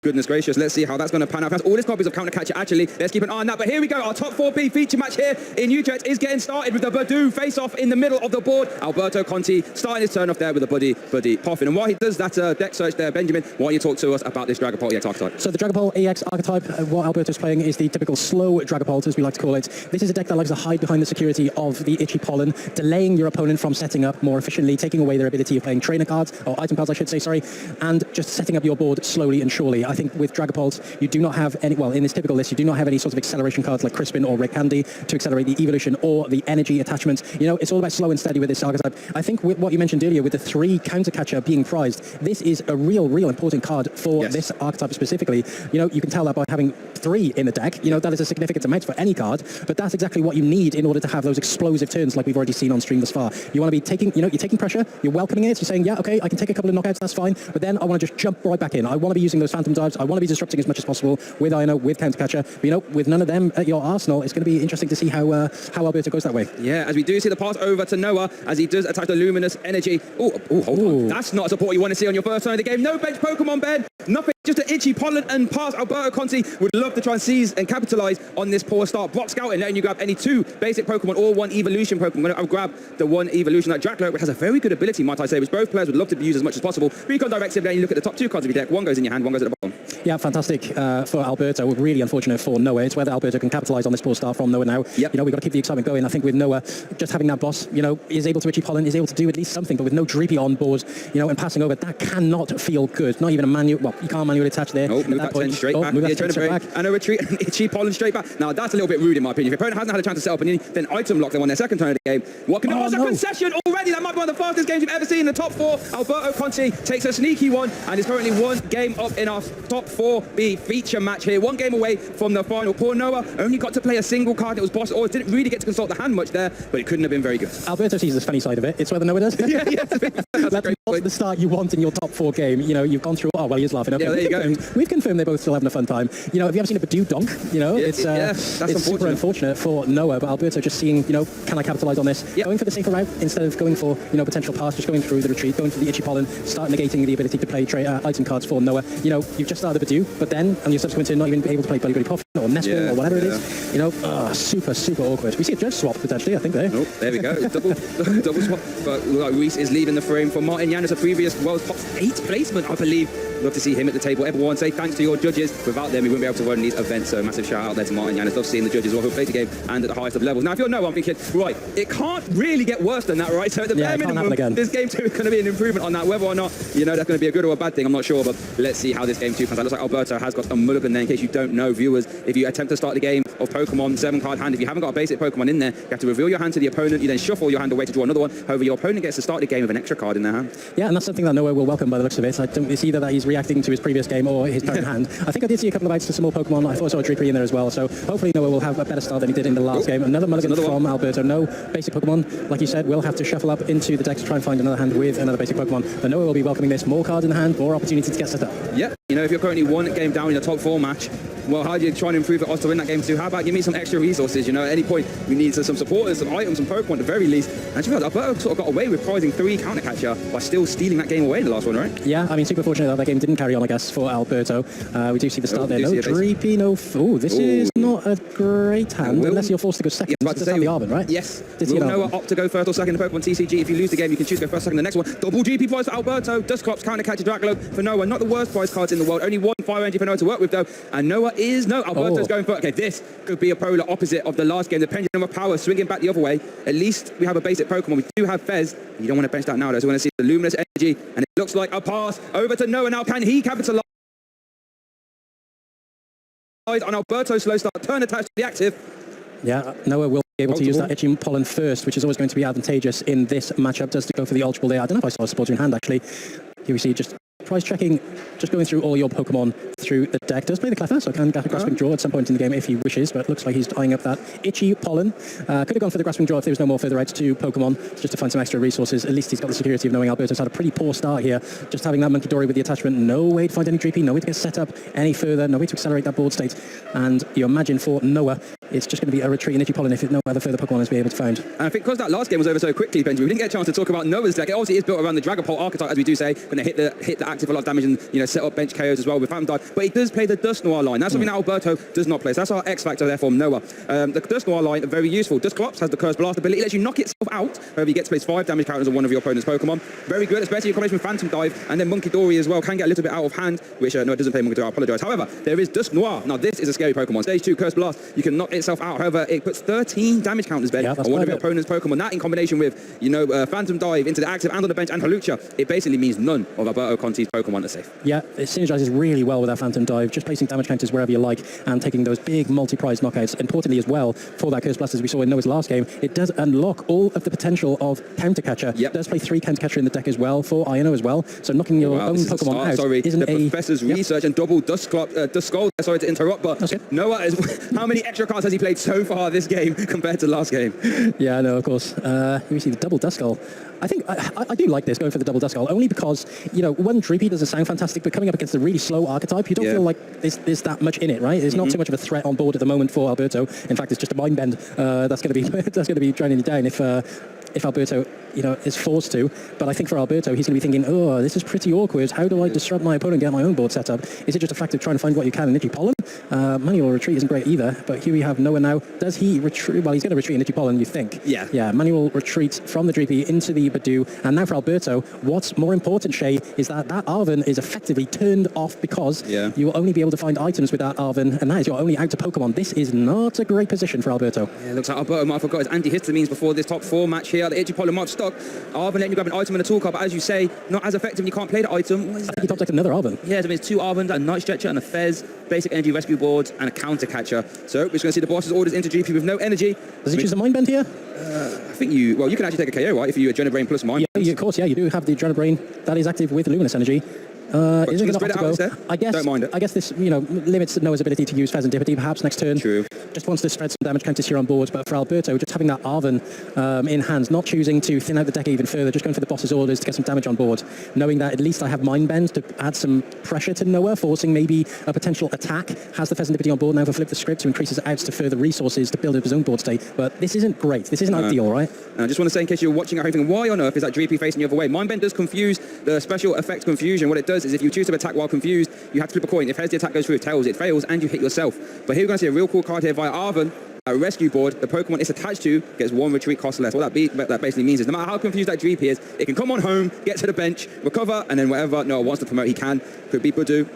Goodness gracious, let's see how that's going to pan out. That's all his copies of Counter Catcher, actually. Let's keep an eye on that. But here we go. Our top 4B feature match here in Utrecht is getting started with the Badoo face-off in the middle of the board. Alberto Conti starting his turn off there with a buddy Poffin. And while he does that deck search there, Benjamin, why don't you talk to us about this Dragapult EX archetype? So the Dragapult EX archetype, what Alberto's playing is the typical slow Dragapult, as we like to call it. This is a deck that likes to hide behind the security of the Itchy Pollen, delaying your opponent from setting up more efficiently, taking away their ability of playing trainer cards, or item cards I should say, sorry, and just setting up your board slowly and surely. I think with Dragapult, you do not have any, well, in this typical list, you do not have any sort of acceleration cards like Crispin or Red Candy to accelerate the evolution or the energy attachment. You know, it's all about slow and steady with this archetype. I think with what you mentioned earlier, with the 3 counter catcher being prized, this is a real important card for this archetype specifically. You know, you can tell that by having 3 in the deck. You know, that is a significant amount for any card, but that's exactly what you need in order to have those explosive turns like we've already seen on stream thus far. You want to be taking, you know, you're taking pressure, you're welcoming it, you're saying, yeah, okay, I can take a couple of knockouts, that's fine, but then I want to just jump right back in. I want to be using those phantom dives, I want to be disrupting as much as possible with Ino, with counter catcher. But, you know, with none of them at your arsenal, it's going to be interesting to see how Alberto goes that way. Yeah, as we do see the pass over to Noah as he does attack the luminous energy. Oh, hold on. That's not a support you want to see on your first turn of the game. No bench Pokemon, Ben. Nothing, just an Itchy Pollen and pass. Alberto Conti would love to try and seize and capitalize on this poor start. Block Scout and letting you grab any 2 basic Pokemon or 1 evolution Pokemon. I'll grab the 1 evolution like Draclo, which has a very good ability, might I say, which both players would love to use as much as possible. Recon Directive, then you look at the top 2 cards of your deck. 1 goes in your hand, 1 goes at the bottom. Yeah, fantastic for Alberto. Really unfortunate for Noah. It's whether Alberto can capitalize on this poor start from Noah now. Yep. You know, we've got to keep the excitement going. I think with Noah, just having that boss, you know, is able to Itchy Pollen, is able to do at least something, but with no Dreepy on board, you know, and passing over, that cannot feel good. Not even a manual, well, you can't manually attach there. Oh, move that 10 straight back. Move yeah, that straight back. And a retreat, and Itchy Pollen straight back. Now, that's a little bit rude in my opinion. If your opponent hasn't had a chance to set up an inning, then item lock them on their second turn of the game. What can a concession already? That might be one of the fastest games we've ever seen in the top 4. Alberto Conti takes a sneaky one and is currently 1 game up in our top 4B feature match here. 1 game away from the final. Poor Noah only got to play a single card. It was boss, or didn't really get to consult the hand much there, but it couldn't have been very good. Alberto sees the funny side of it. It's whether Noah does. yeah. That's not the start you want in your top 4 game. You know, you've gone through, oh, well, he's laughing. Okay, yeah, there you go. We've confirmed they're both still having a fun time. You know, have you ever seen a Badoo donk? You know, it's super unfortunate for Noah, but Alberto just seeing, you know, can I capitalize on this? Going for the safer route instead of going for, you know, potential pass, just going through the retreat, going for the Itchy Pollen, start negating the ability to play item cards for Noah. You know, you've just started Badoo, but then, and you're subsequent to not even able to play Buddy Poffin or Nestball or whatever it is. You know, super awkward. We see a judge swap potentially, I think there. Nope, there we go. double swap. But like Reese is leaving the frame for Martin Yanis, a previous world's top 8 placement, I believe. Love to see him at the table. Everyone say thanks to your judges. Without them, we wouldn't be able to run these events. So massive shout out there to Martin Yanis. Love seeing the judges who play the game and at the highest of levels. Now, if you're Noah, I'm thinking, right, it can't really get worse than that, right? So at the bare minimum, this game 2 is going to be an improvement on that. Whether or not, you know, that's going to be a good or a bad thing, I'm not sure. But let's see how this game 2 pans out. Looks like Alberto has got a mulligan there. In case you don't know, viewers, if you attempt to start the game of Pokemon 7-card hand, if you haven't got a basic Pokemon in there, you have to reveal your hand to the opponent. You then shuffle your hand away to draw another one. However, your opponent gets to start the game with an extra card in their hand. Yeah, and that's something that Noah will welcome by the looks of it. It's either that he's reacting to his previous game or his current hand. I think I did see a couple of bites to some more Pokemon. I thought I saw a Dreepy in there as well. So hopefully Noah will have a better start than he did in the last game. Another mulligan from Alberto. No basic Pokemon. Like you said, we'll have to shuffle up into the deck to try and find another hand with another basic Pokemon. But Noah will be welcoming this. More cards in the hand, more opportunity to get set up. Yeah, you know, if you're currently 1 game down in the top 4 match, well, how do you try and improve your odds to win that game 2? How about give me some extra resources? You know, at any point, we need some supporters, some items, some Pokemon at the very least. And you know, Alberto sort of got away with prizing 3 counter catcher by still stealing that game away in the last one, right? Yeah, I mean, super fortunate that game didn't carry on, I guess, for Alberto. We do see the start there. No Dreepy, no... Oh, this is not a great hand, unless you're forced to go second. Yeah, to say, the Arbin, right? Yes. Will Noah opt to go first or second in Pokemon TCG? If you lose the game, you can choose to go first, second, the next one. Double GP prize for Alberto. Dusclops, counter catcher, Draclo for Noah. Not the worst prize cards in the world. Only 1 fire energy for Noah to work with, though. And Noah is... No, Alberto's going for... Okay, this could be a polar opposite of the last game. The pendulum of power swinging back the other way. At least we have a basic Pokemon. We do have Fez. You don't want to bench that now, though. So we want to see the luminous energy. And it looks like a pass over to Noah. Now, can he capitalize on Alberto's slow start? Turn attached to the active. Yeah, Noah will be able to use that Itchy Pollen first, which is always going to be advantageous in this matchup. Does to go for the Ultra Ball there. I don't know if I saw a Sporting hand, actually. Here we see just prize checking, just going through all your Pokemon through the deck. Does play the Cleffa, so can get a Grasping Draw at some point in the game if he wishes, but it looks like he's eyeing up that Itchy Pollen. Could have gone for the Grasping Draw if there was no more further outs to Pokemon, just to find some extra resources. At least he's got the security of knowing Alberto's had a pretty poor start here. Just having that Monkey Dory with the attachment, no way to find any Dreepy, no way to get set up any further, no way to accelerate that board state. And you imagine for Noah, it's just going to be a retreat in Itchy Pollen if no other further Pokemon is be able to find. And I think because that last game was over so quickly, Benji, we didn't get a chance to talk about Noah's deck. It obviously is built around the Dragapult archetype, as we do say, going to hit the active a lot of damage and set up bench KOs as well with Phantom Dive. But he does play the Dust Noir line. That's something that Alberto does not play. So that's our X factor there from Noah. The Dust Noir line are very useful. Dusclops has the Curse Blast ability. It lets you knock itself out. However, you get to place 5 damage counters on one of your opponent's Pokemon. Very good, especially in combination with Phantom Dive. And then Monkey Dory as well can get a little bit out of hand, which no, it doesn't play Monkey Dory. I apologize. However, there is Dust Noir. Now this is a scary Pokemon. Stage 2 Curse Blast. You can knock itself out. However, it puts 13 damage counters, Ben, on one of your opponent's Pokemon. That in combination with, Phantom Dive into the active and on the bench and Hawlucha, it basically means none of Alberto Conti's Pokemon are safe. Yeah, it synergizes really well with that Phantom Dive, just placing damage counters wherever you like and taking those big multi-prize knockouts. Importantly as well, for that Curse Blast, as we saw in Noah's last game, it does unlock all of the potential of Counter Catcher. Yep. It does play 3 Counter Catcher in the deck as well for Ino as well, so knocking your own Pokemon out isn't the Professor's research and double Duskull, sorry to interrupt, but Noah, how many extra cards has he played so far this game compared to last game? Yeah, no, of course. We see the double Duskull. I think I do like this, going for the double Duskull, only because, one Dreepy doesn't sound fantastic, but coming up against a really slow archetype, you don't feel like there's that much in it, right? There's not too much of a threat on board at the moment for Alberto. In fact, it's just a mind bend that's going to be draining you down if Alberto, is forced to. But I think for Alberto, he's going to be thinking, oh, this is pretty awkward. How do I disrupt my opponent and get my own board set up? Is it just a fact of trying to find what you can in Itchy Pollen? Manual retreat isn't great either, but here we have Noah now. Does he retreat? Well, he's going to retreat in Itchy Pollen, you think. Yeah. Yeah, manual retreat from the Dreepy into the Badoo. And now for Alberto, what's more important, Shay, is that Arven is effectively turned off because you will only be able to find items with that Arven, and that is your only out to Pokemon. This is not a great position for Alberto. Yeah, it looks like Alberto might have forgot his antihistamines before this top 4 match here. The Itchy Pollen might have stuck. Arven letting you grab an item in a tool card, but as you say, not as effective. You can't play the item. I think he top decked another Arven. Yeah, it's 2 Arvens, a Night Stretcher and a Fez, basic energy rescue board, and a Counter Catcher. So we're just going to see the boss's orders into GP with no energy. Does he choose a Mind Bend here? I think you can actually take a KO, right, if you Adrenabrain plus Mind. Yeah, of course, you do have the Adrenabrain. That is active with Luminous Energy. Is it going to have to go? I guess, don't mind it. I guess this, limits Noah's ability to use Pheasantipity perhaps next turn. True. Just wants to spread some damage counters here on board, but for Alberto, just having that Arven in hand, not choosing to thin out the deck even further, just going for the boss's orders to get some damage on board, knowing that at least I have Mind Bend to add some pressure to Noah, forcing maybe a potential attack. Has the Pheasantipity on board now for Flip the Script to increase his outs to further resources to build up his own board state, but this isn't great. This isn't ideal, right? I just want to say, in case you're watching at home thinking, why on earth is that Dreepy facing the other way? Mind Bend does confuse the special effects confusion. What it does is if you choose to attack while confused, you have to flip a coin. If heads, the attack goes through. If tails, it fails and you hit yourself. But here we're going to see a real cool card here via Arven. A rescue board, the Pokemon it's attached to gets 1 retreat cost less. What that basically means is no matter how confused that Dreepy is, it can come on home, get to the bench, recover, and then whatever Noah wants to promote, he can. Could be Badoo,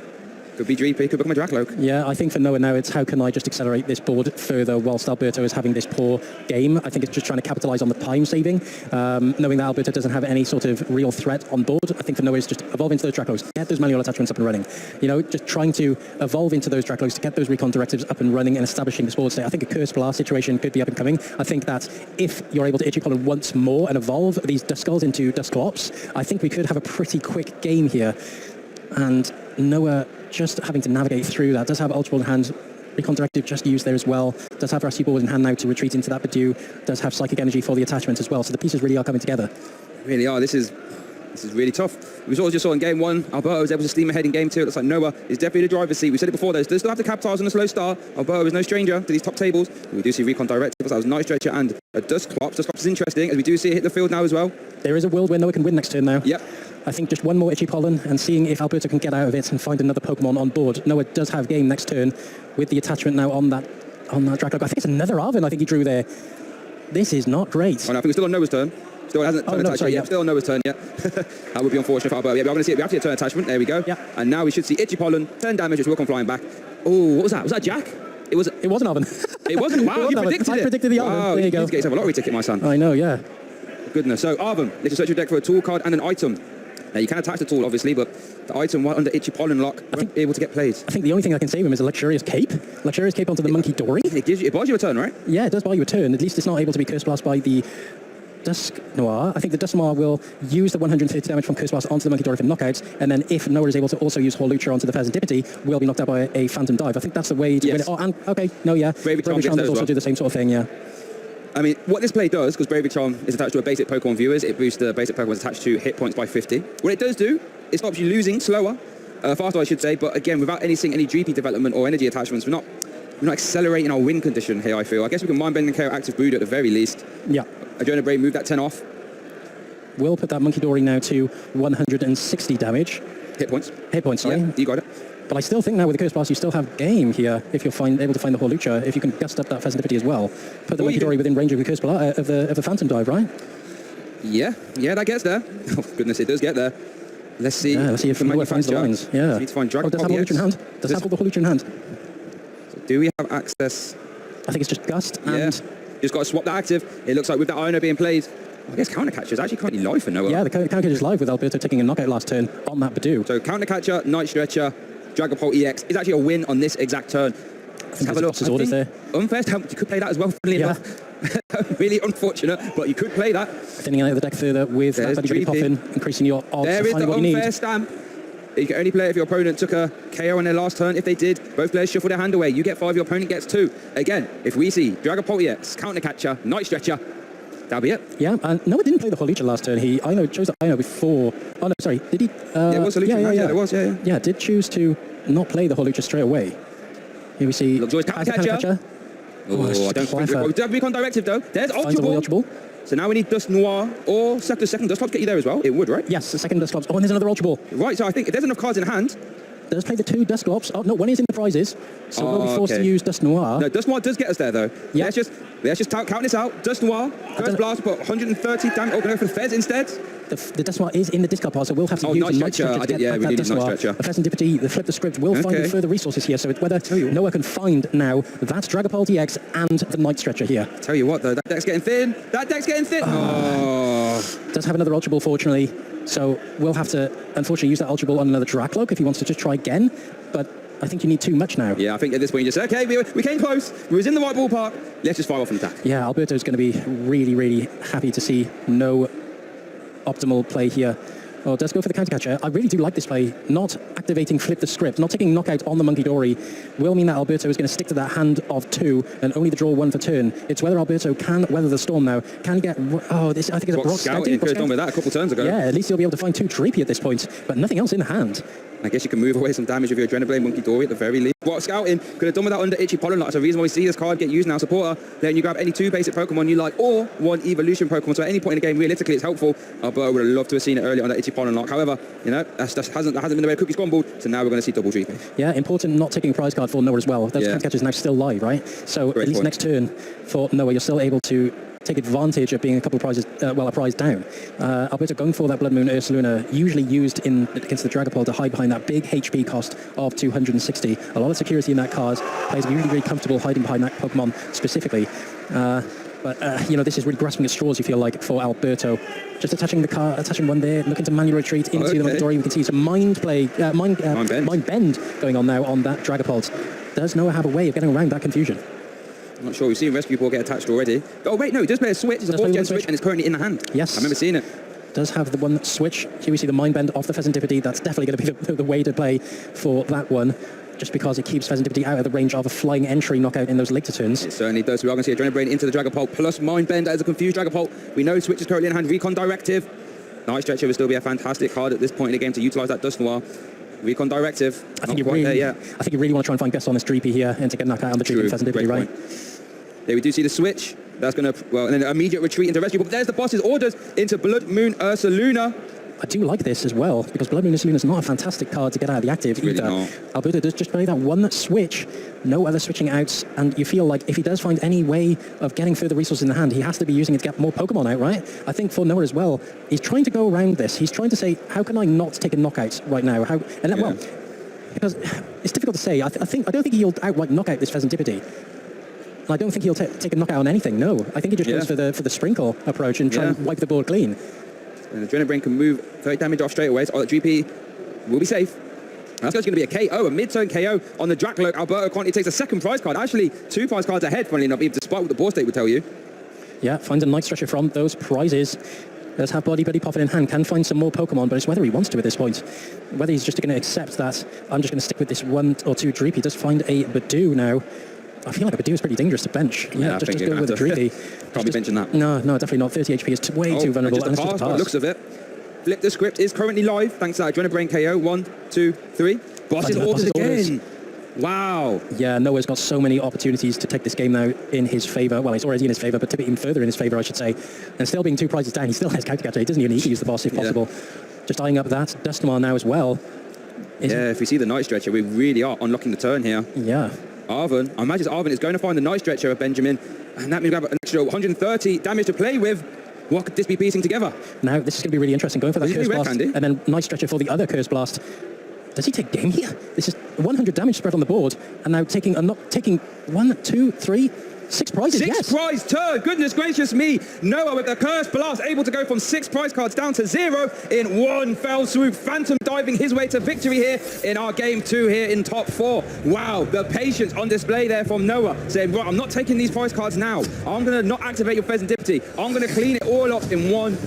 could be Dreepy, could become a Dracloak. Yeah, I think for Noah now, it's how can I just accelerate this board further whilst Alberto is having this poor game. I think it's just trying to capitalise on the time saving, knowing that Alberto doesn't have any sort of real threat on board. I think for Noah is just evolve into those Dracloaks, get those manual attachments up and running. Just trying to evolve into those Dracloaks to get those recon directives up and running and establishing this board state. I think a Curse Blast situation could be up and coming. I think that if you're able to Itchy Pollen once more and evolve these Duskulls into Dusclops, I think we could have a pretty quick game here. And Noah just having to navigate through that. Does have Ultra Ball in hand. Recon Directive just used there as well. Does have Rescue Ball in hand now to retreat into that Badoo. Does have Psychic Energy for the attachment as well. So the pieces really are coming together. Really are. This is really tough. We just saw in game 1, Alberto was able to steam ahead in game 2. It looks like Noah is definitely the driver's seat. We said it before, though. Does still have to capitalise on a slow start. Alberto is no stranger to these top tables. We do see Recon Directive. That was Night Stretcher and a Dusclops. Dusclops is interesting, as we do see it hit the field now as well. There is a world where Noah can win next turn now. Yep. I think just 1 more Itchy Pollen and seeing if Alberto can get out of it and find another Pokemon on board. Noah does have game next turn with the attachment now on that Dracloak. I think it's another Arven I think he drew there. This is not great. Oh, no, I think it's still on Noah's turn. Still hasn't turned attachment yet. Still on Noah's turn yet. That would be unfortunate for Alberto. Yeah, we're going to see it. We have to get turn attachment. There we go. Yeah. And now we should see Itchy Pollen, turn damage, which will come flying back. Oh, what was that? Was that Jack? It wasn't Arven. It wasn't? Wow, you predicted it. I predicted the Arven. Wow, there you go. You need to get yourself a lottery ticket, my son. I know, yeah. Goodness. So, Arven, let's search your deck for a tool card and an item. Now, you can attach the tool, obviously, but the item while under Itchy Pollen lock won't be able to get played. I think the only thing I can save him is a Luxurious Cape. Luxurious Cape onto the Monkey Dory. It buys you a turn, right? Yeah, it does buy you a turn. At least it's not able to be Curse Blast by the Dusk Noir. I think the Dusk Noir will use the 130 damage from Curse Blast onto the Monkey Dory for knockouts, and then if Noah is able to also use Hawlucha onto the Pheasantipity, will be knocked out by a Phantom Dive. I think that's the way to win it. Oh, and, okay, no, yeah. Bravely Charm does also do the same sort of thing, yeah. I mean, what this play does, because Bravely Charm is attached to a basic Pokemon viewers, it boosts the basic Pokemon attached to hit points by 50. What it does do, it stops you losing slower, faster I should say, but again, without any Dreepy development or energy attachments, we're not we're not accelerating our win condition here, I feel. I guess we can mind bend and KO active Buddha at the very least. Yeah. Adrenaline Brain, move that 10 off. We'll put that Monkey Dory now to 160 damage. Hit points. Hit points, sorry. Yeah, you got it. But I still think now with the Curse Blast, you still have game here if you're able to find the Hawlucha, if you can gust up that Pheasantipity as well. Put the Monkey Dory within range of the Curse Blast, of the Phantom Dive, right? Yeah, that gets there. Oh, goodness, it does get there. Let's see. Yeah, let's see if Noah finds the lines. Yeah. Need to find Dragapult. Does have Hawlucha in hand? Does have the Hawlucha in hand? So do we have access? I think it's just Gust and... Yeah. Just got to swap that active. It looks like with that Iono being played, I guess Counter Catcher is actually currently live for Noah. Yeah, the Counter Catcher is live with Alberto taking a knockout last turn on that Badoo. So Counter Catcher, Night Stretcher, Dragapult EX is actually a win on this exact turn. Let's have a look. Orders there. Unfair stamp, you could play that as well, funnily enough. Really unfortunate, but you could play that. Thinning out the deck further with that Buddy Poppin, increasing your odds there to find what you need. There is the unfair stamp. You can only play it if your opponent took a KO on their last turn. If they did, both players shuffle their hand away. You get 5, your opponent gets 2. Again, if we see Dragapult EX, Counter Catcher, Night Stretcher, that'll be it. Yeah, and Noah didn't play the Hawlucha last turn. He chose the Iono before. Oh, no, sorry. Did he? Yeah, it was Hawlucha. Yeah, it was, yeah. Yeah, did choose to not play the Hawlucha straight away. Here we see... Looks always Counter Catcher. Oh, I don't think we have Recon Directive, though. There's Ultra. So now we need Dust Noir or second Dust Clops get you there as well. It would, right? Yes, the second Dust Clops. Oh, and there's another Ultra Ball. Right, so I think if there's enough cards in hand... Does play the 2 Dust Clops. Oh, no, one is in the prizes. So we'll be forced to use Dust Noir. No, Dust Noir does get us there, though. Yeah. Let's just count this out. Dust Noir, first blast, but 130 damage. Oh, go for the Fez instead. The Dust Noir is in the discard pile, so we'll have to use the Night Stretcher to get back that Dust Noir. The Pheasantipity, the Flip the Script will find further resources here, so it's whether Noah can find now that Dragapult EX and the Night Stretcher here. Tell you what, though, that deck's getting thin. Does have another Ultra Ball, fortunately, so we'll have to, unfortunately, use that Ultra Ball on another Dracloak if he wants to just try again, but I think you need too much now. Yeah, I think at this point you just say, okay, we came close, we was in the right ballpark, let's just fire off an attack. Yeah, Alberto's going to be really, really happy to see no optimal play here. Oh, does go for the Counter Catcher. I really do like this play. Not activating Flip the Script, not taking knockout on the Monkey Dory will mean that Alberto is going to stick to that hand of 2 and only the draw 1 for turn. It's whether Alberto can weather the storm now. Can he get... Oh, this I think is a Brock Scouting. Could have done with that a couple turns ago. Yeah, at least he'll be able to find 2 Dreepy at this point, but nothing else in the hand. I guess you can move away some damage with your Adrenaline Monkey Dory at the very least. What Scouting could have done with that under Itchy Pollen. That's the reason why we see this card get used now. Supporter, then you grab any 2 basic Pokemon you like or 1 evolution Pokemon. So at any point in the game, realistically, it's helpful. But I would have loved to have seen it earlier on that Itchy Pollen lock. However, you know, that hasn't been the way cookies crumbled. So now we're going to see double Dreepy. Yeah, important not taking a prize card for Noah as well. Those Counter Catchers now still live, right? So at least next turn for Noah, you're still able to take advantage of being a couple of prizes, a prize down. Alberto going for that Blood Moon Ursaluna, usually used against the Dragapult to hide behind that big HP cost of 260. A lot of security in that card. Players really, really comfortable hiding behind that Pokemon specifically. But you know, this is really grasping at straws, you feel like, for Alberto. Just attaching one there, looking to manual retreat into the Monkey Dory. We can see some mind bend going on now on that Dragapult. Does Noah have a way of getting around that confusion? I'm not sure. We've seen Rescue Ball get attached already. Oh, wait, no, he does play a switch. It's a 4th gen switch, and it's currently in the hand. Yes. I remember seeing it. Does have the one switch. Here we see the Mind Bend off the Pheasantipity. That's definitely going to be the way to play for that one, just because it keeps Pheasantipity out of the range of a flying entry knockout in those later turns. It certainly does. We are going to see a Adrenaline Brain into the Dragapult, plus Mind Bend as a confused Dragapult. We know Switch is currently in hand. Recon Directive. Night Stretcher will still be a fantastic card at this point in the game to utilise that Dust Noir. Recon Directive. I think you really want to try and find Gust on this Dreepy here and to get a knockout on the Dreepy Pheasantipity, right? There we do see the switch. That's going to, well, and then an immediate retreat into Rescue. But there's the boss's orders into Blood Moon Ursaluna. I do like this as well, because Blood Moon Ursaluna is not a fantastic card to get out of the active either. Really Alberto does just play that one switch, no other switching outs, and you feel like if he does find any way of getting further resources in the hand, he has to be using it to get more Pokemon out, right? I think for Noah as well, he's trying to go around this. He's trying to say, how can I not take a knockout right now? Well, because it's difficult to say. I don't think he'll outright knock out this Pheasantipity. I don't think he'll take a knockout on anything, no. I think he just goes for the sprinkle approach and try and wipe the board clean. And the Adrenaline Brain can move 30 damage off straight away, so the GP will be safe. That's going to be a KO, a mid-turn KO on the Dracloak. Alberto Conti takes a second prize card, actually 2 prize cards ahead, funnily enough, despite what the board state would tell you. Yeah, finds a Night Stretcher from those prizes. Does have Buddy Poppin in hand, can find some more Pokemon, but it's whether he wants to at this point. Whether he's just going to accept that, I'm just going to stick with this 1 or 2 Dreepy. He does find a Badoo now. I feel like a Badoo is pretty dangerous to bench. Yeah, just go with a Dreepy. Can't be benching that. No, definitely not. 30 HP is way too vulnerable. Just a pass, by the looks of it. Flip the Script is currently live, thanks to that Adrenaline Brain KO. 1, 2, 3. Boss's orders again. Wow. Yeah, Noah's got so many opportunities to take this game now in his favour. Well, it's already in his favour, but tip it even further in his favour, I should say. And still being 2 prizes down, he still has counter catcher. He doesn't even need to use the boss if possible. Just eyeing up that Dustamar now as well. If we see the Night Stretcher, we really are unlocking the turn here. Yeah. Arven, I imagine Arven is going to find the Night Stretcher of Benjamin, and that means we have an extra 130 damage to play with. What could this be piecing together? Now, this is going to be really interesting. Going for that Curse Blast, and then Night Stretcher for the other Curse Blast. Does he take game here? This is 100 damage spread on the board, and now taking 1, 2, 3, 6 prizes. Six prize turn. Goodness gracious me. Noah with the Curse Blast able to go from 6 prize cards down to 0 in one fell swoop. Phantom diving his way to victory here in our game 2 here in top 4. Wow, the patience on display there from Noah, saying, right, I'm not taking these prize cards now. I'm going to not activate your Pheasantipity. I'm going to clean it all up in one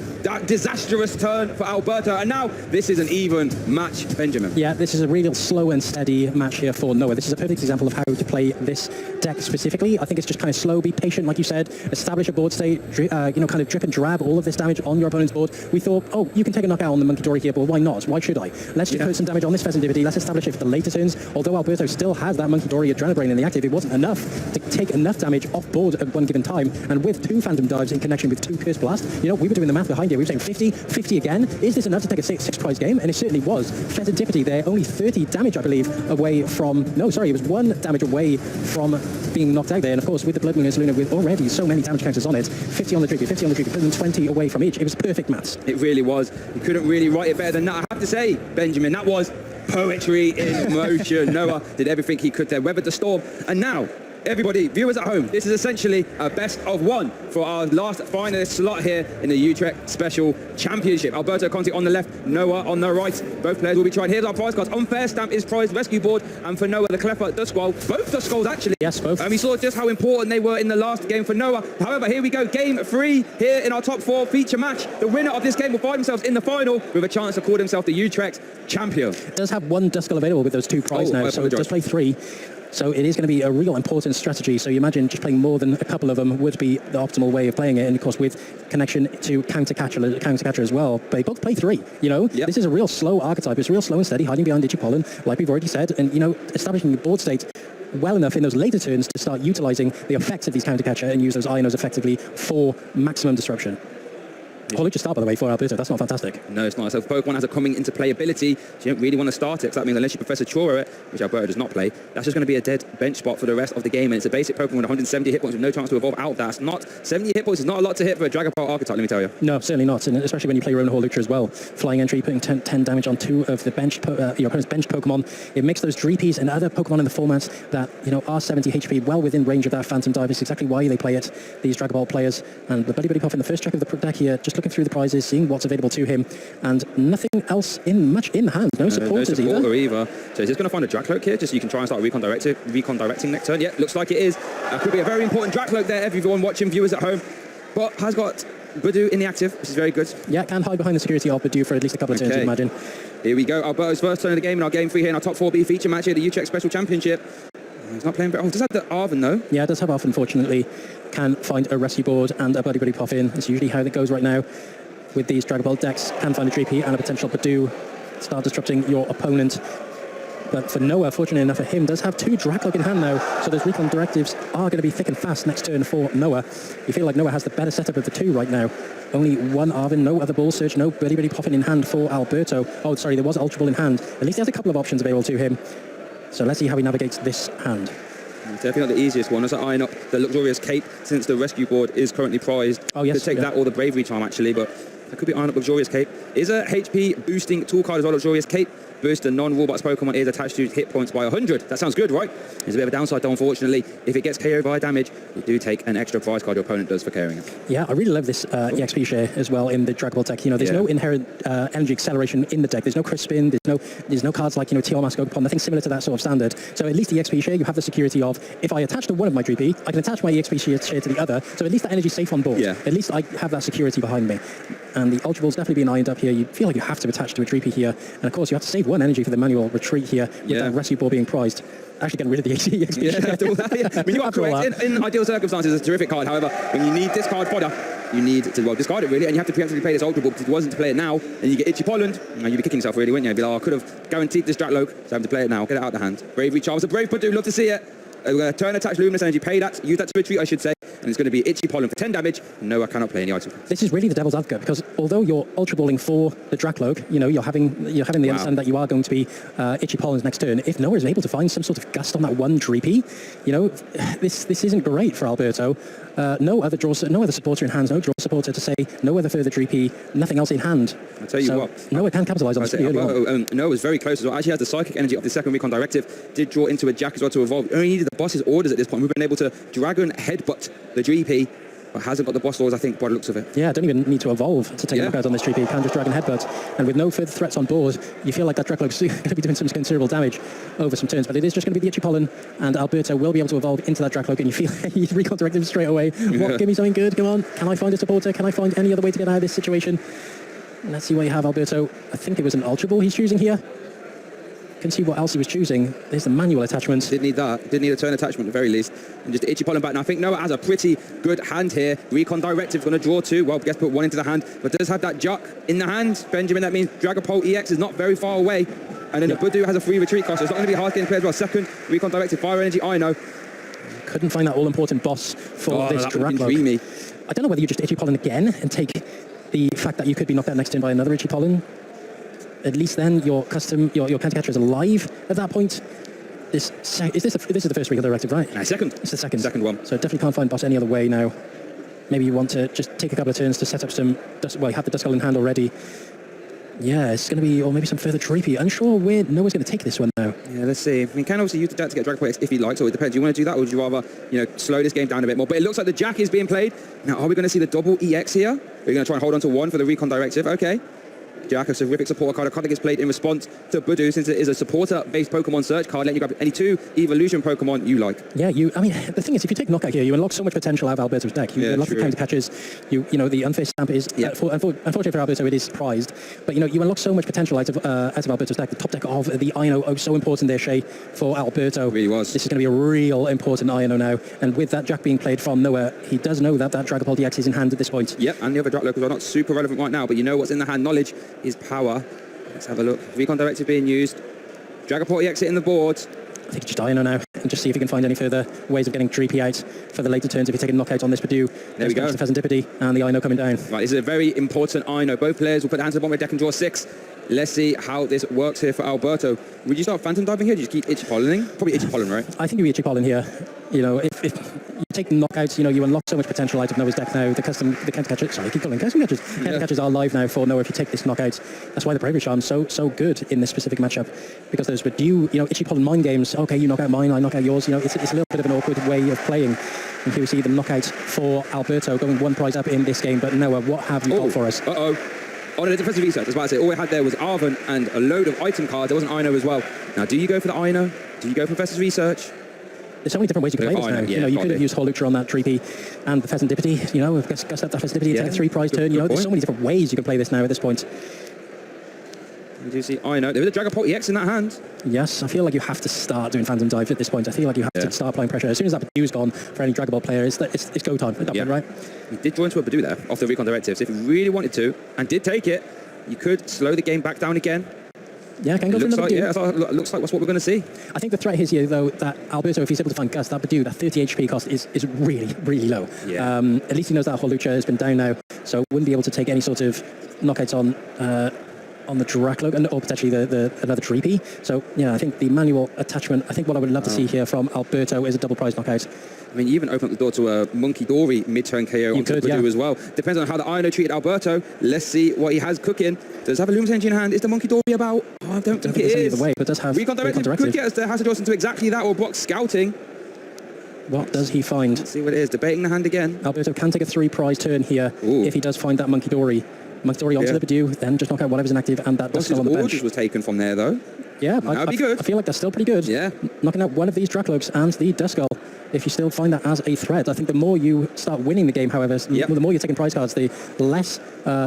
disastrous turn for Alberto. And now this is an even match, Benjamin. Yeah, this is a real slow and steady match here for Noah. This is a perfect example of how to play this deck specifically. I think it's just kind of slow, be patient, like you said, establish a board state, kind of drip and drab all of this damage on your opponent's board. We thought, oh, you can take a knockout on the Monkey Dory here, but why not? Why should I? Let's just put some damage on this Pheasantipity. Let's establish it for the later turns. Although Alberto still has that Monkey Dory Adrenabrain in the active, it wasn't enough to take enough damage off board at one given time. And with 2 Phantom Dives in connection with 2 Curse Blast, we were doing the math behind it. We were saying 50, 50 again. Is this enough to take a 6 prize game? And it certainly was. Pheasantipity there, only 30 damage, I believe, away from... No, sorry, it was 1 damage away from being knocked out there. And of course, with the Blood Moon and Saluna, with already so many damage counters on it, 50 on the Droopy, 50 on the Droopy, putting 20 away from each. It was perfect maths. It really was. You couldn't really write it better than that. I have to say, Benjamin, that was poetry in motion. Noah did everything he could there, weathered the storm. And now, everybody, viewers at home, this is essentially a best of 1 for our last finalist slot here in the Utrecht Special Championship. Alberto Conti on the left, Noah on the right. Both players will be tried. Here's our prize cards. Unfair Stamp is prized rescue board, and for Noah, the Cleffer Duskwall. Both Duskwalls, actually. Yes, both. And we saw just how important they were in the last game for Noah. However, here we go. Game 3 here in our top 4 feature match. The winner of this game will find themselves in the final with a chance to call themselves the Utrecht champion. It does have 1 Duskull available with those 2 prizes now, so it does play 3. So it is going to be a real important strategy. So you imagine just playing more than a couple of them would be the optimal way of playing it. And of course, with connection to counter catcher as well. But they both play 3, This is a real slow archetype. It's real slow and steady, hiding behind Digipollen, like we've already said. And, establishing the board state well enough in those later turns to start utilizing the effects of these counter catcher and use those INOs effectively for maximum disruption. Just start, by the way, for Alberto. That's not fantastic. No, it's not. So if Pokemon has a coming into playability, so you don't really want to start it, because that means unless you Professor Chora it, which Alberto does not play, that's just going to be a dead bench spot for the rest of the game. And it's a basic Pokemon with 170 hit points with no chance to evolve out of that. It's not 70 hit points is not a lot to hit for a Dragapult archetype, let me tell you. No, certainly not. And especially when you play Ronan Hall Lucha as well. Flying entry, putting 10 damage on 2 of the your opponent's bench Pokemon. It makes those Dreepies and other Pokemon in the formats that, are 70 HP well within range of that Phantom Dive. It's exactly why they play it, these Dragapult players. And the Buddy Puff in the first check of the deck here, just looking through the prizes, seeing what's available to him, and nothing else much in hand. No supporters either. So is this going to find a Dracloak here, just so you can try and start recon directing next turn? Yeah, looks like it is. Could be a very important Dracloak there, everyone watching, viewers at home. But has got Budu in the active, which is very good. Yeah, can hide behind the security of Budu for at least a couple of turns, you imagine. Here we go. Alberto's first turn of the game in our game 3 here in our top 4B feature match here, the Utrecht Special Championship. He's not playing very... Oh, does have the Arven, though? Yeah, it does have Arven, unfortunately. Can find a rescue board and a Buddy Puff in. It's usually how it goes right now with these Dragapult decks. Can find a Dreepy and a potential Budu. Start disrupting your opponent. But for Noah, fortunately enough for him, does have 2 Dracloak in hand now, so those recon directives are going to be thick and fast next turn for Noah. You feel like Noah has the better setup of the 2 right now. Only 1 Arven, no other Ball Surge, no Buddy Puffin in hand for Alberto. Oh, sorry, there was Ultra Ball in hand. At least he has a couple of options available to him. So let's see how he navigates this hand. It's definitely not the easiest one. As I iron up the Luxurious Cape, since the rescue board is currently prized. Oh, yes. Could take that or the Bravery Charm, actually, but that could be iron up Luxurious Cape. Is a HP boosting tool card as well, Luxurious Cape. Boost the non-Warbox Pokemon is attached to hit points by 100. That sounds good, right? There's a bit of a downside, though, unfortunately. If it gets KO by damage, you do take an extra prize card your opponent does for carrying it. Yeah, I really love this EXP share as well in the Dragapult deck. There's no inherent energy acceleration in the deck. There's no Crispin. There's no cards like, Tiamat, Gogapon, nothing similar to that sort of standard. So at least the EXP share, you have the security of, if I attach to one of my Dreepy, I can attach my EXP share to the other. So at least that energy's safe on board. Yeah. At least I have that security behind me. And the Ultra Ball's definitely being ironed up here. You feel like you have to attach to a Dreepy here. And of course, you have to save 1 energy for the manual retreat here with that rescue ball being prized. Actually getting rid of the EXP. After all that, I mean, you are correct. In ideal circumstances, it's a terrific card. However, when you need this card fodder, you need to, well, discard it really, and you have to preemptively play this Ultra Ball, because if it wasn't to play it now, and you get Itchy Pollen, and you'd be kicking yourself really, wouldn't you? You'd be like, oh, I could have guaranteed this Dratloak, so I'm to play it now. Get it out of the hand. Bravery Charm. So Brave Purdue, love to see it. Turn, attach Luminous Energy, pay that, use that to retreat, I should say, and it's going to be Itchy Pollen for 10 damage. No, I cannot play any item. This is really the devil's advocate, because although you're Ultra Balling for the Dratloak, you know, you're having the understanding that you are going to be Itchy Pollen's next turn. If Noah is able to find some sort of gust on that one Dreepy, you know, this isn't great for Alberto. No other supporter in hand, no draw supporter to say, no other further Dreepy, nothing else in hand. I'll tell you what. Noah can capitalise on this pretty early on. Noah was very close as well. Actually has the Psychic Energy of the second Recon Directive, did draw into a Jack as well to evolve. Only needed the boss's orders at this point. We've been able to Dragon Headbutt the Dreepy, but hasn't got the boss laws, I think, by the looks of it. Yeah, don't even need to evolve to take a knockout on this Dreepy. You can just Dragon Headbutt. And with no further threats on board, you feel like that Dratloak's going to be doing some considerable damage over some turns. But it is just going to be the Itchy Pollen, and Alberto will be able to evolve into that Dratloak, and you feel he's Recon Directive straight away. What? Give me something good, come on. Can I find a supporter? Can I find any other way to get out of this situation? Let's see what you have, Alberto. I think it was an Ultra Ball he's choosing here. Can see what else he was choosing. There's the manual attachment. Didn't need that. Didn't need a turn attachment at the very least. And just Itchy Pollen back. Now I think Noah has a pretty good hand here. Recon Directive going to draw two. Well, guess put one into the hand, but does have that Juck in the hand. Benjamin, that means Dragapult EX is not very far away. And then the Budu has a free retreat cost, so it's not going to be hard getting played as well. Second, Recon Directive, Fire Energy, I know. Couldn't find that all-important boss for this Dragapult. I don't know whether you just Itchy Pollen again and take the fact that you could be knocked out next turn by another Itchy Pollen. At least then your counter catcher is alive at that point. This is the first Recon Directive, right? No, second. It's the second. Second one. So definitely can't find boss any other way now. Maybe you want to just take a couple of turns to set up some dust. Well, you have the Duskull in hand already. Yeah, it's going to be, or maybe some further Dreepy. Unsure where Noah's going to take this one now. Yeah, let's see. I mean, can obviously use the Jack to get Dragapult X if he likes, or it depends. Do you want to do that, or would you rather, you know, slow this game down a bit more? But it looks like the Jack is being played. Now, are we going to see the double EX here? Are we going to try and hold on to one for the Recon Directive? Okay. Jack, a terrific supporter card. A card that gets played in response to Budu, since it is a supporter-based Pokemon search card, letting you grab any two evolution Pokemon you like. Yeah, I mean, the thing is, if you take Knockout here, you unlock so much potential out of Alberto's deck. You unlock the counter catches. You know, the Unfazed Stamp is, unfortunately for Alberto, it is prized. But, you know, you unlock so much potential out of Alberto's deck. The top deck of the Ino, oh, so important there, Shay, for Alberto. It really was. This is going to be a real important Ino now. And with that Jack being played from Noah, he does know that Dragapult EX is in hand at this point. Yep, and the other Dratloak are not super relevant right now, but you know what's in the hand. Knowledge is power. Let's have a look. Recon Directive being used. Dragapult EX in the board. I think just Ino now, and just see if you can find any further ways of getting Dreepy out for the later turns if you take a knockout on this Purdue. There we go. The Pheasantipity and the Ino coming down. Right, this is a very important Ino. Both players will put their hands to the bottom of the deck and draw 6. Let's see how this works here for Alberto. Would you start Phantom Diving here? Do you just keep Itchy Pollening? Probably Itchy Pollen, right? I think you Itchy Pollen here. You know, if you take knockouts, you know, you unlock so much potential out of Noah's deck now. The counter catchers, sorry, I keep calling custom catchers. Counter catchers are live now for Noah if you take this knockout. That's why the Bravery Charm is so good in this specific matchup. Because there's with you know, Itchy Pollen mind games. Okay, you knock out mine, I knock out yours. You know, it's a little bit of an awkward way of playing. And here we see the knockout for Alberto going one prize up in this game. But Noah, what have you got for us? Oh, no, defensive research. I was about to say, all we had there was Arven and a load of item cards. There wasn't Ino as well. Now, do you go for the Ino? Do you go for Professor's Research? There's so many different ways you can play this now. You know, you could have used Holucha on that Dreepy and the Pheasantipity. You know, gust up that Pheasantipity, take a 3-prize turn. You know, there's so many different ways you can play this now at this point. You do see Ino. There was a Dragapult EX in that hand. Yes, I feel like you have to start doing Phantom Dive at this point. I feel like you have to start applying pressure. As soon as that Badoo's gone for any Dragapult player, it's go time at that point, right? He did draw into a Badoo there off the Recon Directive. So if he really wanted to, and did take it, you could slow the game back down again. Yeah, I can go for another Badoo. Yeah, looks like that's what we're going to see. I think the threat is here, though, that Alberto, if he's able to find Gust, that Badoo, that 30 HP cost is really, really low. Yeah. At least he knows that Holucha has been down now, so wouldn't be able to take any sort of knockouts on the Dracloak or potentially another Dreepy. So, yeah, I think the manual attachment, I think what I would love to see here from Alberto is a double prize knockout. I mean, you even open up the door to a Monkey Dory mid-turn KO onto Badoo as well. Depends on how the Ino treated Alberto. Let's see what he has cooking. Does have a Luminous Energy in hand? Is the Monkey Dory about? Oh, I don't think it is. Either way, but does have Recon Directive could get us there. Has to draw us into exactly that or block Scouting. What does he find? Let's see what it is. Debating the hand again. Alberto can take a 3-prize turn here if he does find that Monkey Dory. Monkey Dory onto the Badoo, then just knock out whatever's inactive and that Duskull on the bench. Was taken from there, though. Yeah, that'd be good. I feel like that's still pretty good. Yeah. Knocking out one of these Dracloaks and the Duskull, if you still find that as a threat. I think the more you start winning the game, however, the more you're taking prize cards, the less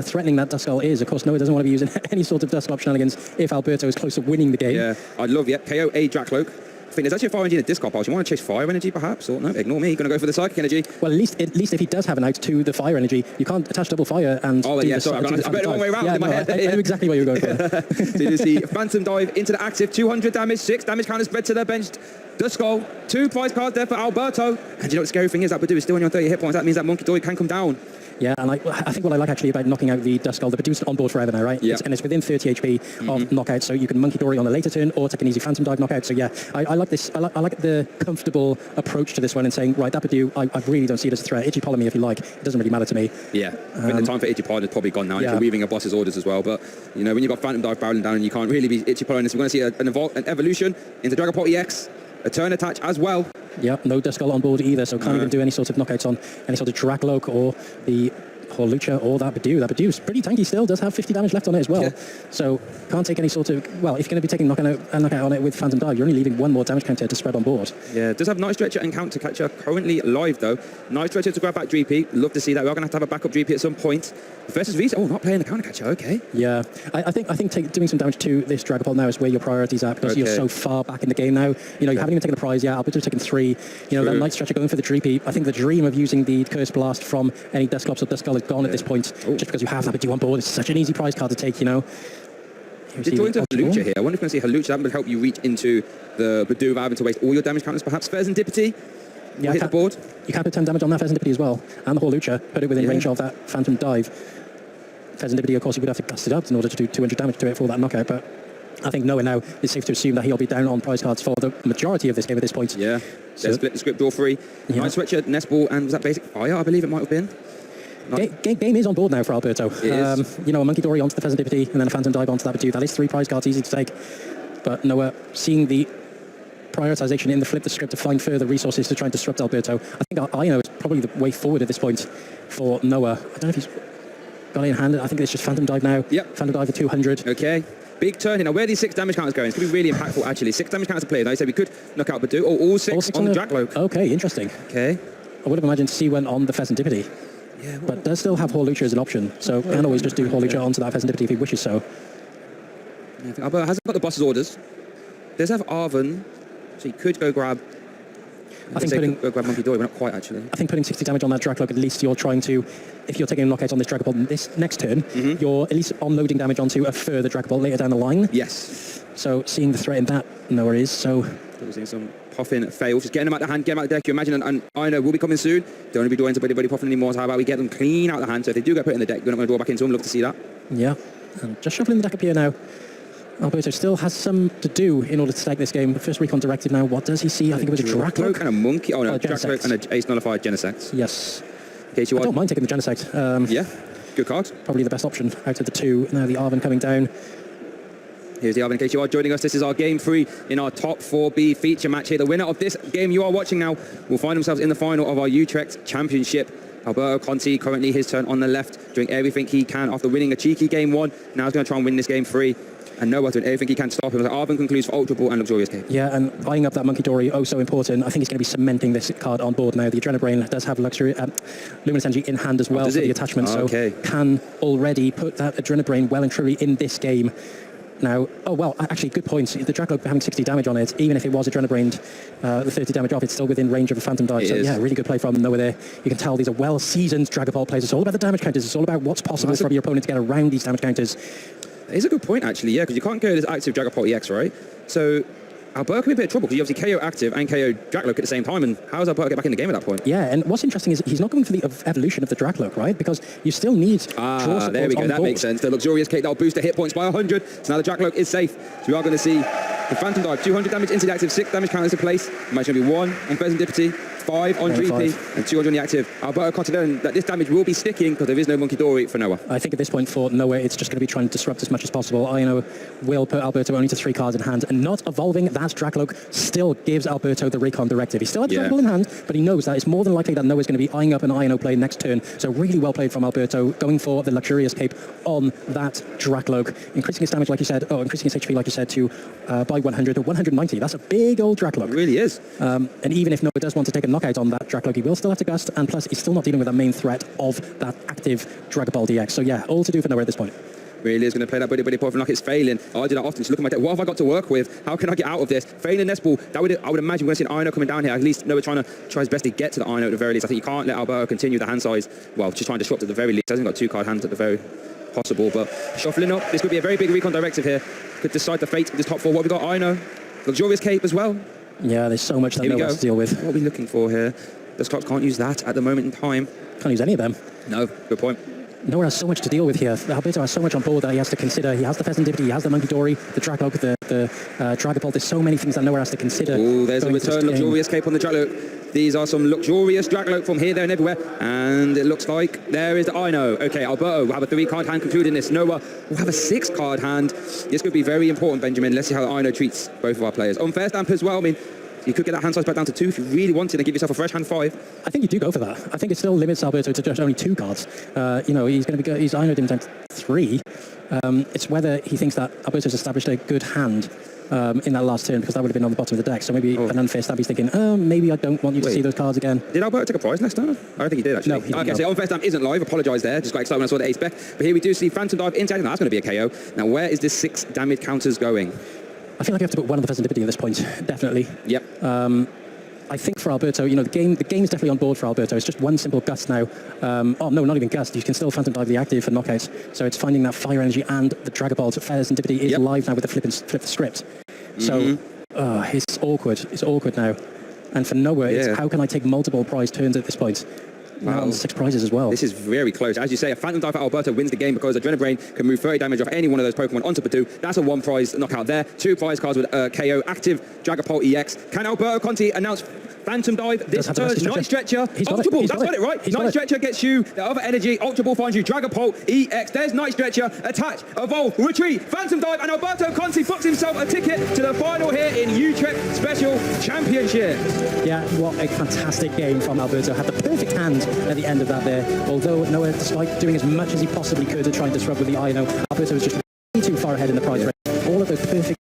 threatening that Duskull is. Of course, Noah doesn't want to be using any sort of Duskull shenanigans if Alberto is close to winning the game. Yeah, I'd love, KO a Dracloak. think there's actually a fire energy in the discard pile. You want to chase fire energy, perhaps? Or no, ignore me. You're going to go for the psychic energy. Well, at least if he does have an out to the fire energy, you can't attach double fire and. Oh, yeah, sorry. I bet the wrong way around in my head. I knew exactly what you were going for. So you see Phantom Dive into the active, 200 damage, 6 damage counters spread to the bench. The skull, 2 prize cards there for Alberto. And you know what the scary thing is? That Badoo is still on your 30 hit points. That means that Monkey Dory can come down. Yeah, and I think what I like actually about knocking out the Duskull, the Badoo's on board forever now, right? Yeah. And it's within 30 HP of knockout, so you can Monkey Dory on a later turn or take an easy Phantom Dive knockout. So yeah, I like this. I like the comfortable approach to this one and saying, right, that Badoo, I really don't see it as a threat. Itchy Pollen me if you like. It doesn't really matter to me. Yeah, I think the time for Itchy Pollen is probably gone now. Yeah. You're weaving a boss's orders as well. But, you know, when you've got Phantom Dive barreling down and you can't really be Itchy Pollen, so we're going to see an evolution into Dragapult EX, a turn attach as well. Yeah, no Duskull on board either, so can't even do any sort of knockouts on any sort of Dragloak or the Horlucha or that Badoo. That Badoo's pretty tanky still, does have 50 damage left on it as well. Yeah. So can't take any sort of, well, if you're going to be taking knockout on it with Phantom Dive, you're only leaving 1 more damage counter to spread on board. Yeah, does have Night Stretcher and Counter Catcher currently live though. Night Stretcher to grab back GP, love to see that. We are going to have a backup GP at some point. Versus Visa, oh, not playing the Counter Catcher, okay. Yeah, I think doing some damage to this Dragapult now is where your priorities are, because you're so far back in the game now. You know, you haven't even taken a prize yet. Alberto's taken 3. You know, that Night Stretcher going for the GP. I think the dream of using the Curse Blast from any Dusclops or Duskull is gone at this point. Just because you have that Badoo on board. It's such an easy prize card to take, you know. Did go into Halucha here. I wonder if we're going to see Halucha. That would help you reach into the Badoo without having to waste all your damage counters. Perhaps Pheasantipity will hit the board. You can put 10 damage on that Pheasantipity as well. And the Horlucha, put it within range of that Phantom Dive. Pheasantipity, of course, you would have to gust it up in order to do 200 damage to it for that knockout. But I think Noah now is safe to assume that he'll be down on prize cards for the majority of this game at this point. Yeah. So split the script, draw 3. Night Switcher, Nest Ball, and was that basic fire? I believe it might have been. Game is on board now for Alberto. You know, a Monkey Dory onto the Pheasantipity and then a Phantom Dive onto that Badoo. That is 3 prize cards, easy to take. But Noah, seeing the prioritization in the flip the script to find further resources to try and disrupt Alberto, I think Ino is probably the way forward at this point for Noah. I don't know if he's got it in hand. I think it's just Phantom Dive now. Yep. Phantom Dive for 200. Okay. Big turn here. Now, where are these 6 damage counters going? It's going to be really impactful, actually. 6 damage counters to play. Now, you said we could knock out Badoo. Oh, all six on the Dragloak. Okay, interesting. Okay. I would have imagined to see one on the Pheasantipity. Yeah, but does still have Horlucha as an option, so can always just do Horlucha onto that Pheasantipity if he wishes so. Yeah, I think Alberto hasn't got the boss's orders. Does have Arven, so he could go grab... go grab Monkey Dory, but not quite, actually. I think putting 60 damage on that Dragloak, at least you're trying to, if you're taking a knockout on this Dragapult this next turn, you're at least unloading damage onto a further Dragapult later down the line. Yes. So seeing the threat in that, no worries. So seeing some Puffin fail, just getting them out the hand, get them out the deck. You imagine, and I know will be coming soon. Don't want to be doing to anybody Puffin anymore. So how about we get them clean out the hand? So if they do get put in the deck, we're not going to draw back into them. Love to see that. Yeah, and just shuffling the deck up here now. Alberto still has some to do in order to take this game. The first recon directed now. What does he see? I think it was a Dragloak and a Monkey. Oh no, Dragloak and an Ace Nullified Genesect. Yes. Okay, so I don't mind taking the Genesect. Yeah, good card. Probably the best option out of the 2. Now the Arven coming down. Here's the Arven. In case you are joining us, this is our game 3 in our top 4B feature match here. The winner of this game you are watching now will find themselves in the final of our Utrecht Championship. Alberto Conti, currently his turn on the left, doing everything he can after winning a cheeky game 1. Now he's going to try and win this game 3. And Noah doing everything he can to stop him. Arven concludes for Ultra Ball and Luxurious Cape. Yeah, and eyeing up that Monkey Dory, oh so important. I think he's going to be cementing this card on board now. The Adrenabrain does have Luminous Energy in hand as well for the attachment, so can already put that Adrenabrain well and truly in this game. Now, oh well, actually, good points. The Dragloak having 60 damage on it, even if it was Adrenabrained, the 30 damage off, it's still within range of a Phantom Dive. So yeah, really good play from Noah there. You can tell these are well-seasoned Dragapult players. It's all about the damage counters. It's all about what's possible for your opponent to get around these damage counters. It's a good point, actually, yeah, because you can't go this active Dragapult EX, right? So Alberto can be a bit of trouble because you obviously KO active and KO Dragloak at the same time, and how does Alberto get back in the game at that point? Yeah, and what's interesting is he's not going for the evolution of the Dragloak, right? Because you still need draw support. There we go, that makes sense. The Luxurious Cape, that'll boost the hit points by 100, so now the Dragloak is safe. So we are going to see the Phantom Dive, 200 damage into the active, 6 damage counters in place. Match going to be 1 on Pheasantipity, 5 on GP, and 200 on the active. Alberto confident that this damage will be sticking because there is no Monkey Dory for Noah. I think at this point for Noah, it's just going to be trying to disrupt as much as possible. I know will put Alberto only to 3 cards in hand, and not evolving that Dragloak still gives Alberto the recon directive. He still has the Dragapult in hand, but he knows that it's more than likely that Noah's going to be eyeing up an INO play next turn. So really well played from Alberto, going for the Luxurious Cape on that Dragloak, increasing his damage, like you said, increasing his HP, like you said, to by 100 to 190. That's a big old Dragloak. It really is. And even if Noah does want to take a knockout on that Dragloak, he will still have to gust, and plus he's still not dealing with that main threat of that active Dragapult DX. So yeah, all to do for Noah at this point. Really is going to play that buddy point like it's failing. I do that often. Just look at my deck. What have I got to work with? How can I get out of this? Failing nest ball. I would imagine we're going to see an Ino coming down here. At least Noah trying to try his best to get to the Ino at the very least. I think you can't let Alberto continue the hand size. Well, just trying to disrupt at the very least. He hasn't got 2-card hands at the very possible. But shuffling up. This could be a very big recon directive here. Could decide the fate of this top 4. What have we got? Ino. Luxurious Cape as well. Yeah, there's so much that Noah has to deal with. What are we looking for here? The Scots can't use that at the moment in time. Can't use any of them. No, good point. Noah has so much to deal with here. Alberto has so much on board that he has to consider. He has the Pheasantipity, he has the Monkey Dory, the Dragapult, the Dragapult. There's so many things that Noah has to consider. Oh, there's a return Luxurious Cape on the Dragapult. These are some luxurious Dragapult from here, there, and everywhere. And it looks like there is the Ino. Okay, Alberto will have a 3-card hand concluding this. Noah will have a 6-card hand. This could be very important, Benjamin. Let's see how the Ino treats both of our players. Unfair stamp as well. I mean, you could get that hand size back down to 2 if you really wanted and give yourself a fresh hand 5. I think you do go for that. I think it still limits Alberto to just only 2 cards. You know, he's going to be he's Ino'd him down to 3. It's whether he thinks that Alberto's established a good hand in that last turn, because that would have been on the bottom of the deck. So maybe an unfair stab. He's thinking, maybe I don't want you to see those cards again. Did Alberto take a prize last turn? I don't think he did, actually. No, okay, so unfair stamp isn't live. Apologise there. Just got excited when I saw the ace back. But here we do see Phantom Dive into. That's going to be a KO. Now, where is this 6 damage counters going? I feel like you have to put one of the Pheasantipity at this point, definitely. Yep. I think for Alberto, you know, the game is definitely on board for Alberto. It's just one simple gust now. Oh, no, not even gust. You can still Phantom Dive the active for knockouts. So it's finding that fire energy, and the Dragapult Pheasantipity is live now with the flip the script. So it's awkward. It's awkward now. And for Noah, it's how can I take multiple prize turns at this point? Wow. 6 prizes as well. This is very close. As you say, a Phantom Dive for Alberto wins the game because Adrenabrain can move 30 damage off any one of those Pokemon onto Padu. That's a 1 prize knockout there. 2 prize cards with KO, active Dragapult EX. Can Alberto Conti announce Phantom Dive this turn? Night Stretcher, Ultra Ball, that's got it right. Night Stretcher gets you the other energy, Ultra Ball finds you Dragapult EX. There's Night Stretcher, attach, evolve, retreat, Phantom Dive, and Alberto Conti books himself a ticket to the final here in Utrecht Special Championship. Yeah, what a fantastic game from Alberto. Had the perfect hand at the end of that there. Although Noah, despite doing as much as he possibly could to try and disrupt with the Ino, Alberto was just way too far ahead in the prize race. All of those perfect